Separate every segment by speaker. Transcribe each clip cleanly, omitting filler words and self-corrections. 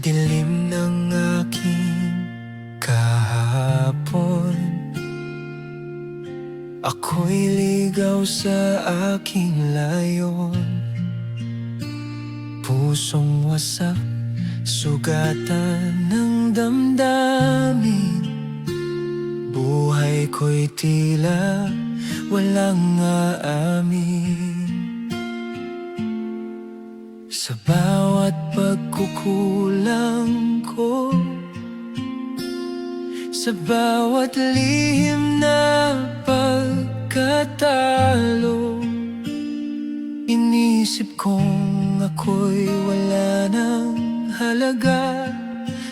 Speaker 1: dilim ng aking kahapon, ako'y ligaw sa aking layon. Pusong wasak, sugatan ng damdamin. Buhay ko'y tila walang aamin. Sa bawat pagkukulang ko, sa bawat lihim na pagkatalo, inisip kong ako'y wala ng halaga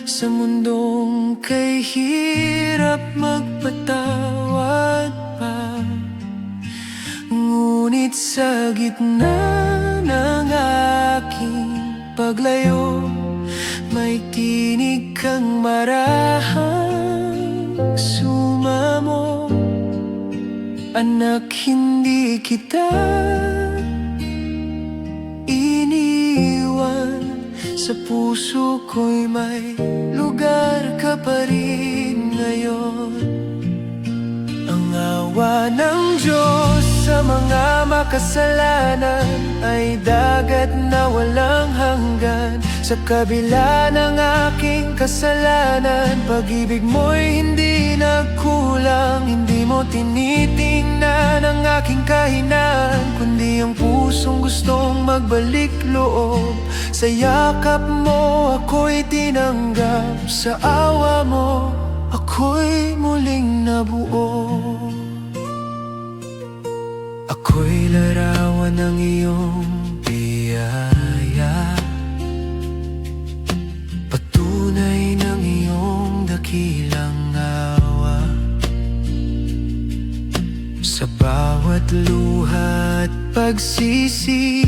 Speaker 1: sa mundong kay hirap magpatawad pa. Ngunit sa gitna ng aking paglayo, may tinig kang marahang sumamo. Anak, hindi kita iniwan. Sa puso ko'y may lugar ka pa rin ngayon. Ang awa ng Diyos sa mga makasalanan ay dagat na walang hanggan. Sa kabila ng aking kasalanan, pag-ibig mo'y hindi nagkulang. Hindi mo tinitingnan ang aking kahinaan, kundi ang pusong gustong magbalik loob. Sa yakap mo ako'y tinanggap, sa awa mo ako'y muling nabuo. Ako'y larawan ng iyong biyaya, patunay ng iyong dakilang awa. Sa bawat luha at pagsisisi,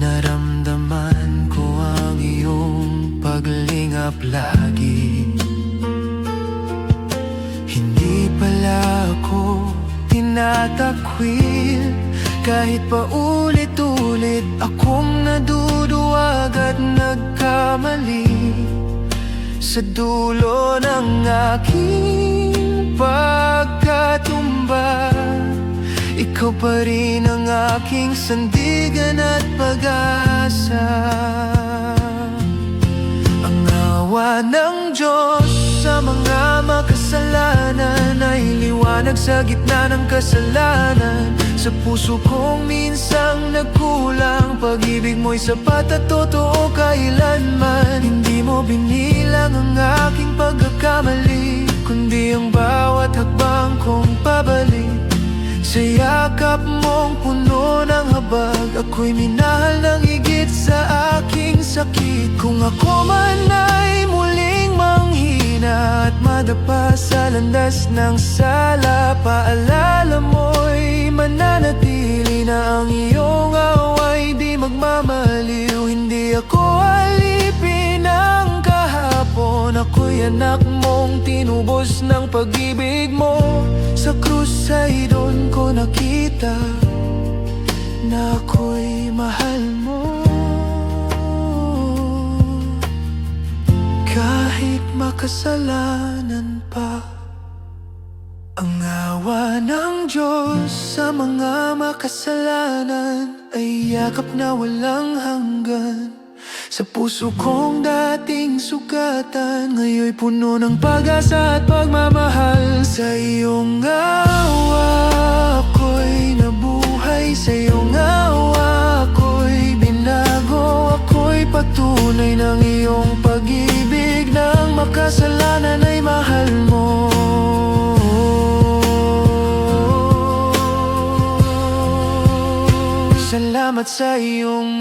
Speaker 1: naramdaman ko ang iyong paglingap lagi. Hindi pala ako tinatakwil, kahit paulit-ulit akong naduduwag at nagkamali. Sa dulo ng aking pagkatumba, ikaw pa rin ang aking sandigan at pag-asa. Ang awa ng Diyos sa mga makasalanan ay liwanag sa gitna ng kasalanan. Sa puso kong minsang nagkulang, pag-ibig mo'y sapat at totoo kailanman. Hindi mo binilang ang aking pagkakamali, kundi ang bawat hakbang kong pabalik. Sa yakap mong puno ng habag, ako'y minahal ng higit sa aking sakit. Kung ako man ay muling manghina at madapa sa landas ng sala, paalala mo'y mananatili na ang iyong awa'y di magmamaliw. Hindi ako alipin ng kahapon, ako'y anak mong tinubos ng pag-ibig mo. Sa krus ay doon ko nakita na ako'y mahal mo. Kahit makasalanan pa, ang awa ng Diyos sa mga makasalanan ay yakap na walang hanggan. Sa puso kong dating sugatan, ngayon'y puno ng pag-asa at pagmamahal. Sa iyong awa ako'y nabuhay, sa iyong awa ako'y binago. Ako'y patunay ng iyong pag-ibig, ng makasalanan ay mahal mo. Salamat sa iyong